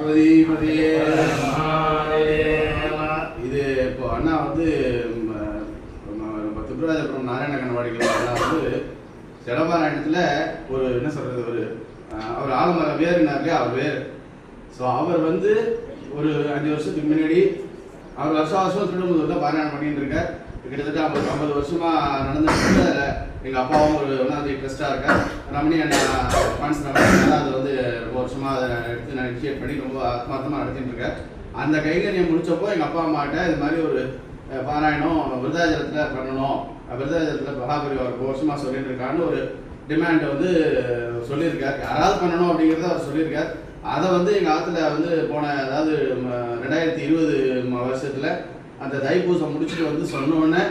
பார்வதி பதியே. இது இப்போ அண்ணா வந்து திருப்பராஜபுரம் நாராயண கண்ணவாடிகள் அண்ணா வந்து செடபாராயணத்தில் ஒரு என்ன சொல்கிறது ஒரு அவர் ஆலமர வேறுனார்லையே அவர் வேறு. ஸோ அவர் வந்து ஒரு 5 வருஷத்துக்கு முன்னாடி அவர் வருஷம் திருடுமுதூரில் பாராயணம் பண்ணிட்டு இருக்கார். கிட்டத்தட்ட 50 வருஷமாக நடந்துட்டு எங்கள் அப்பாவும் ஒரு ஒன்றாவது ட்ரஸ்டாக இருக்கார். ரமணி அண்ணா ஃபண்ட்ஸ் அதை வந்து ரொம்ப வருஷமாக அதை எடுத்து நான் இனிஷியேட் பண்ணி ரொம்ப ஆத்மார்த்தமாக நடத்திட்டு இருக்கேன். அந்த கைங்கரியம் முடிச்சப்போ எங்கள் அப்பா அம்மாட்ட இது மாதிரி ஒரு பாராயணம் விருதாச்சலத்தில் பண்ணணும், விருதாச்சலத்தில் மகாபரிவார் ரொம்ப வருஷமாக சொல்லிட்டு இருக்கான்னு ஒரு டிமாண்டை வந்து சொல்லியிருக்கார். யாராவது பண்ணணும் அப்படிங்கிறத அவர் சொல்லியிருக்கார். அதை வந்து எங்கள் ஆற்றுல வந்து போன அதாவது 2020 வருஷத்தில் அந்த தைப்பூசம் முடிச்சுட்டு வந்து சொன்னோடனே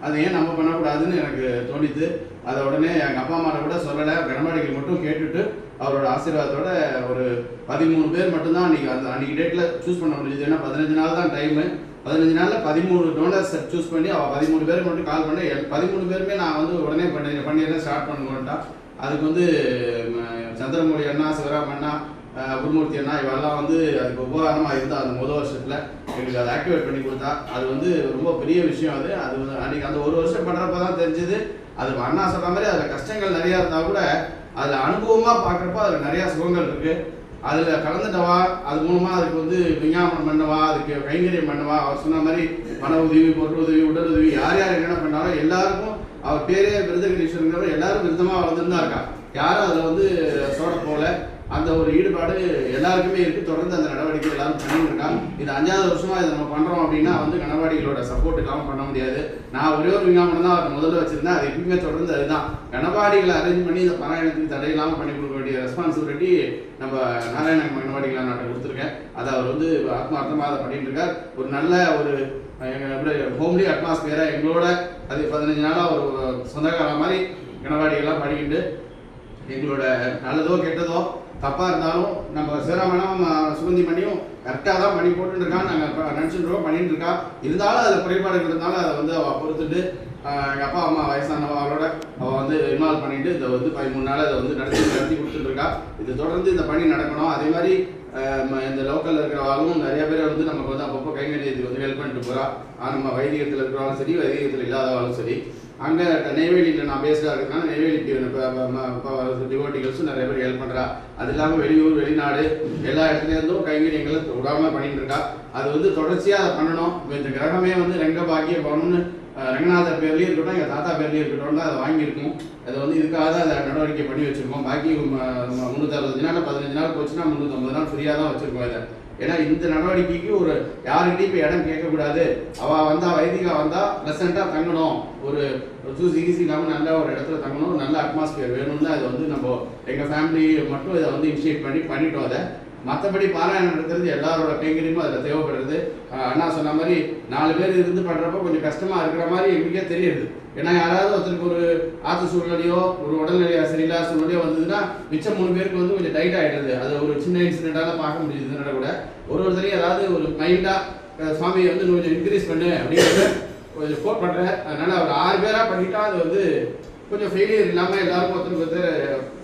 அதை ஏன் நம்ம பண்ணக்கூடாதுன்னு எனக்கு தோணித்து. அதை உடனே எங்கள் அப்பா அம்மாட்ட கூட சொல்லலை, கணவாடிகள் மட்டும் கேட்டுட்டு அவரோட ஆசீர்வாதத்தோட ஒரு 13 பேர் மட்டும்தான் அன்றைக்கி டேட்டில் சூஸ் பண்ண முடியுது. ஏன்னா 15 நாள் தான் டைமு. 15 நாளில் 13 டோனர்ஸ் சூஸ் பண்ணி அவள் 13 பேருக்கு மட்டும் கால் பண்ணி 13 பேருமே நான் வந்து உடனே பண்ணிடுறேன் ஸ்டார்ட் பண்ணுவேன்ட்டான். அதுக்கு வந்து சந்திரமௌழி அண்ணா, சிவராம் அண்ணா, குருமூர்த்தி அண்ணா இவெல்லாம் வந்து அதுக்கு உபகாரமாக இருந்தால் அந்த முதல் வருஷத்தில் எங்களுக்கு அதை ஆக்டிவேட் பண்ணி கொடுத்தா. அது வந்து ரொம்ப பெரிய விஷயம். அது வந்து அன்றைக்கி அந்த ஒரு வருஷம் பண்ணுறப்ப தான் தெரிஞ்சுது. அது அண்ணா சொல்கிற மாதிரி அதில் கஷ்டங்கள் நிறையா இருந்தால் கூட அதில் அனுபவமாக பார்க்குறப்ப அதில் நிறையா சுகங்கள் இருக்குது. அதில் கலந்துட்டவா, அது மூலமாக அதுக்கு வந்து விஞ்ஞாபனம் பண்ணவா, அதுக்கு கைங்கரியம் பண்ணவா, அவர் சொன்ன மாதிரி மன உதவி, பொருள் உதவி, உடல் உதவி, யார் யார் என்னென்ன பண்ணாலும் எல்லாருக்கும் அவர் பேரே விருதகிரீஸ்வரங்கிறவர் எல்லாரும் விருதமாக வளர்ந்துருந்தா இருக்கா. யாரும் அதில் வந்து சோட போல அந்த ஒரு ஈடுபாடு எல்லாருக்குமே இருக்குது. தொடர்ந்து அந்த நடவடிக்கை எல்லாரும் பண்ணிட்டு இருக்காங்க. இது 5வது வருஷமாக இதை நம்ம பண்ணுறோம் அப்படின்னா வந்து கணவாடிகளோட சப்போர்ட் இல்லாமல் பண்ண முடியாது. நான் ஒரே ஒரு விஞ்ஞாபனம் தான் அவர் முதல்ல வச்சுருந்தேன். அது எப்பயுமே தொடர்ந்து அதுதான். கணவாடிகளை அரேஞ்ச் பண்ணி இந்த பாராயணத்துக்கு தடையில்லாமல் பண்ணி கொடுக்க வேண்டிய ரெஸ்பான்சிபிலிட்டி நம்ம நாராயண கணவாடிகளை நான் கொடுத்துருக்கேன். அதை அவர் வந்து ஆத்மார்த்தமாக அதை பண்ணிட்டு இருக்கார். ஒரு நல்ல ஒரு ஹோம்லி அட்மாஸ்பியராக எங்களோட அது 15 நாளாக ஒரு சொந்தக்கார மாதிரி கணவாடிகள்லாம் பண்ணிக்கிட்டு எங்களோட நல்லதோ கெட்டதோ தப்பாக இருந்தாலும் நம்ம சிவராமனும் சுகந்தி பண்ணியும் கரெக்டாக தான் பண்ணி போட்டுருக்கான்னு நாங்கள் நினச்சிட்டுருக்கோம், பண்ணிட்டு இருக்கா. இருந்தாலும் அதில் குறைபாடுகள் இருந்தாலும் அதை வந்து அவள் பொறுத்துட்டு எங்கள் அப்பா அம்மா வயசானவ அவளோட அவள் வந்து இன்வால்வ் பண்ணிட்டு இதை வந்து 13 நாள் அதை வந்து நடத்தி கொடுத்துட்ருக்கா. இது தொடர்ந்து இந்த பணி நடக்கணும். அதே மாதிரி இந்த லோக்கலில் இருக்கிறவாலும் நிறைய பேர் வந்து நமக்கு வந்து அப்பப்போ கைங்கரியத்துக்கு வந்து ஹெல்ப் பண்ணிட்டு போகிறா. நம்ம வைதிகத்தில் இருக்கிறவாலும் சரி, வைதிகத்தில் இல்லாதவாலும் சரி. அங்கே நெய்வேலியில் நான் பேஸ்டாக இருக்கிறதுனால நெய்வேலிக்கு டிவோட்டிகள்ஸும் நிறைய பேர் ஹெல்ப் பண்ணுறா. அது இல்லாமல் வெளியூர், வெளிநாடு எல்லா இடத்துலேருந்தும் கைங்கரியங்களை விடாமல் பண்ணிட்டு இருக்கா. அது வந்து தொடர்ச்சியாக அதை பண்ணணும். இந்த கிரகமே வந்து ரெங்க பாக்கிய பவன்னு ரங்கநாதர் பேர்லேயும் இருக்கட்டும், எங்கள் தாத்தா பேர்லேயும் இருக்கட்டும் தான் அதை வாங்கியிருக்கோம். அதை வந்து இதுக்காக தான் அதை நடவடிக்கை பண்ணி வச்சுருக்கோம். பாக்கி 365 நாள் 15 நாள் போச்சுன்னா 350 நாள் ஃப்ரீயாக தான் வச்சுருக்கோம் இதை. ஏன்னா இந்த நடவடிக்கைக்கு ஒரு யாருக்கிட்டையும் இப்போ இடம் கேட்கக்கூடாது. அவள் வந்தால் வைதிகா வந்தால் ப்ளசண்ட்டாக தங்கணும், ஒரு சூசி ஈஸி இல்லாமல் நல்ல ஒரு இடத்துல தங்கணும், நல்ல அட்மாஸ்பியர் வேணும்னு அதை வந்து நம்ம எங்கள் ஃபேமிலி மட்டும் இதை வந்து இனிஷியேட் பண்ணிட்டோம். அதை மற்றபடி பாராயணம் நடத்துறது எல்லாரோட கைங்கரியமும் அதில் தேவைப்படுறது. அண்ணா சொன்ன மாதிரி 4 பேர் இருந்து பண்ணுறப்போ கொஞ்சம் கஷ்டமாக இருக்கிற மாதிரி எங்களுக்கே தெரியுது. ஏன்னா யாராவது ஒருத்தருக்கு ஒரு ஆற்று சூழ்நிலையோ ஒரு உடல்நிலையோ சரியில்லாத சூழ்நிலையோ வந்ததுன்னா மிச்சம் 3 பேருக்கு வந்து கொஞ்சம் டைட் ஆகிடுது. அது ஒரு சின்ன இன்சிடென்ட்டாக பார்க்க முடியுதுன்னா கூட ஒருத்தரையும் ஏதாவது ஒரு மைண்டாக சுவாமியை வந்து கொஞ்சம் இன்க்ரீஸ் பண்ணு அப்படிங்கிறத கொஞ்சம் ஃபோர் பண்ணுறேன். அதனால் அவர் 6 பேராக பண்ணிட்டா அது வந்து கொஞ்சம் ஃபெயிலியர் இல்லாமல் எல்லாருக்கும் ஒருத்தருக்கு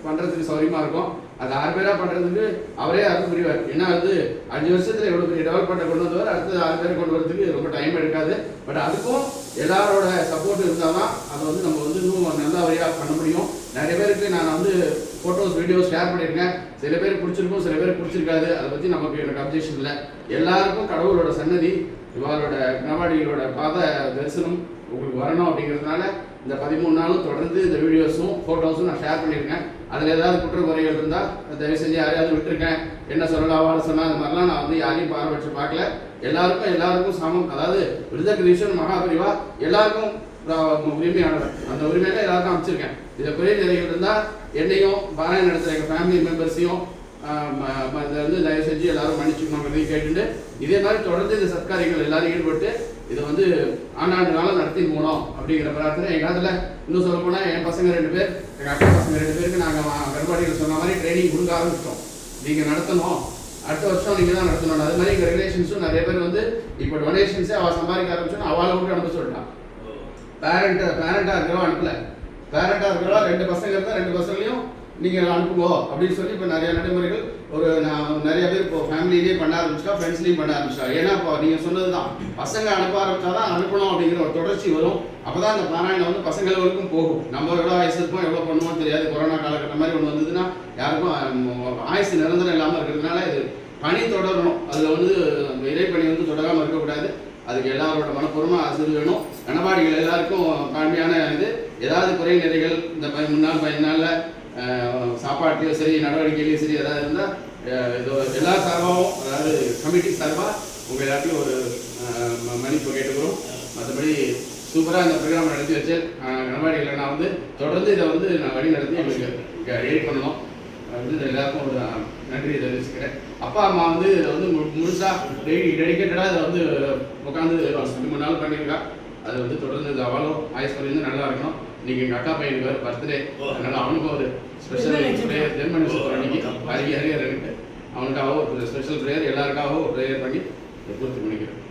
பண்ணுறதுக்கு சௌரியமாக இருக்கும். அது 6 பேராக பண்ணுறதுக்கு அவரே அர்த்தம் புரிவார். ஏன்னா வந்து 5 வருஷத்தில் எவ்வளோ பெரிய டெவலப்மெண்ட்டை கொண்டு வந்தவர் அடுத்து 6 பேரை கொண்டு வரதுக்கு ரொம்ப டைம் எடுக்காது. பட் அதுக்கும் எல்லாரோட சப்போர்ட் இருந்தால் தான் அதை வந்து நம்ம வந்து இன்னும் நல்ல வழியாக பண்ண முடியும். நிறைய பேருக்கு நான் வந்து ஃபோட்டோஸ் வீடியோஸ் ஷேர் பண்ணியிருக்கேன். சில பேருக்கு பிடிச்சிருக்கும், சில பேருக்கு பிடிச்சிருக்காது. அதை பற்றி எனக்கு அப்ஜெக்ஷன் இல்லை. எல்லாருக்கும் கடவுளோட சன்னதி, இவரோட கணவாடிகளோட பாத தரிசனம் உங்களுக்கு வரணும் அப்படிங்கிறதுனால இந்த 13 நாளும் தொடர்ந்து இந்த வீடியோஸும் ஃபோட்டோஸும் நான் ஷேர் பண்ணியிருக்கேன். அதில் ஏதாவது குற்றக்குறைகள் இருந்தால் தயவு செஞ்சு யாரையாவது விட்டுருக்கேன், என்ன சொல்லலாம் வாழ சொன்னால் அது மாதிரிலாம் நான் வந்து யாரையும் பாரபட்சம் பார்க்கல. எல்லாருக்கும் சமம். அதாவது விருதகிரீஸ்வரன் மகாபரிவா எல்லாருக்கும் உரிமையானவர். அந்த உரிமையில எல்லாருக்கும் அமைச்சிருக்கேன். இதில் குறை நிறைகள் இருந்தால் என்னையும் பாராயணம் நடத்துகிற எங்கள் ஃபேமிலி மெம்பர்ஸையும் இதை வந்து தயவு செஞ்சு எல்லாரும் மன்னிச்சுக்கணுங்கிறதையும் கேட்டுட்டு இதே மாதிரி தொடர்ந்து இந்த சத்காரியங்கள் எல்லாரும் ஈடுபட்டு இதை வந்து ஆண்டாண்டு காலம் நடத்தி போனோம் அப்படிங்கிற பிரார்த்தனை. எங்கள் காலத்தில் இன்னும் சொல்ல போனால் என் பசங்க 2 பேர், எங்கள் அக்கா பசங்க 2 பேருக்கு நாங்கள் கர்ப்பாடிகள் சொன்ன மாதிரி ட்ரைனிங் கொடுக்க ஆரம்பிச்சிட்டோம். நீங்கள் நடத்தணும், அடுத்த வருஷம் நீங்கள் தான் நடத்தணும். அது மாதிரி எங்கள் ரிலேஷன்ஸும் நிறைய பேர் வந்து இப்போ டொனேஷன்ஸே அவள் சம்பாதிக்க ஆரம்பிச்சோன்னா அவளை விட்டு அனுப்ப சொல்லிட்டான். பேரண்டாக இருக்கிறவா அனுப்பலை. பேரண்டாக இருக்கிறவா 2 பசங்க இருந்தால் 2 பசங்களையும் நீங்கள் அனுப்புங்கோ அப்படின்னு சொல்லி இப்போ நிறைய நடைமுறைகள் நிறைய பேர் இப்போ ஃபேமிலியிலேயே பண்ண ஆரம்பிச்சிட்டா, ஃப்ரெண்ட்ஸ்லேயும் பண்ண ஆரம்பிச்சிட்டா. ஏன்னா இப்போ நீங்கள் சொன்னது தான், பசங்க அனுப்ப ஆரம்பிச்சா தான் அனுப்பணும் அப்படிங்கிற ஒரு தொடர்ச்சி வரும். அப்போ தான் அந்த பாராயணம் வந்து பசங்களுக்கும் போகும். நம்ம எவ்வளோ வயசு இருப்போம், எவ்வளோ பண்ணுவோம் தெரியாது. கொரோனா காலகட்டம் மாதிரி ஒன்று வந்ததுன்னா யாருக்கும் ஆயுசு நிரந்தரம் இல்லாமல் இருக்கிறதுனால இது பணி தொடரணும். அதில் வந்து இறைப்பணி வந்து தொடராமல் இருக்கக்கூடாது. அதுக்கு எல்லாரோட மனப்பூர்வமாக ஆசிரியர் வேணும். கணவாடிகள் எல்லாருக்கும் தாழ்மையான இது, ஏதாவது குறை நிறைகள் இந்த 3 நாள் 5 நாளில் சாப்பாட்லையும் சரி, நடவடிக்கையிலையும் சரி ஏதாவது இருந்தால் இது எல்லா சார்பாகவும், அதாவது கமிட்டி சார்பாக உங்கள் எல்லாத்தையும் ஒரு மன்னிப்பு கேட்டுக்கிறோம். மற்றபடி சூப்பராக இந்த ப்ரோக்ராம் நடத்தி வச்சு கணவாடிகளை நான் வந்து தொடர்ந்து இதை வந்து நான் வழி நடத்தி எங்களுக்கு எடிட் பண்ணணும். வந்து எல்லாருக்கும் ஒரு நன்றி தெரிவிச்சுக்கிறேன். அப்பா அம்மா வந்து இதை வந்து முழுசாக டெடிக்கேட்டடாக இதை வந்து உட்காந்து 2-3 நாள் பண்ணியிருக்கா. அது வந்து தொடர்ந்து இது அவளும் ஆயுஸ் பண்ணி நல்லா இருக்கணும். இன்னைக்கு எங்கள் அக்கா பையனுக்கு வேறு பர்த்டே, அதனால் அவனுக்கும் ஒரு ஸ்பெஷல் ப்ரேயர் ஜெர்மனி சூப்பர் அன்னைக்கு அரியர் எனக்கு அவனுக்காகவும் ஒரு ஸ்பெஷல் ப்ரேயர் எல்லாருக்காகவும் ப்ரேயர் பண்ணி பூர்த்தி பண்ணிக்கிறேன்.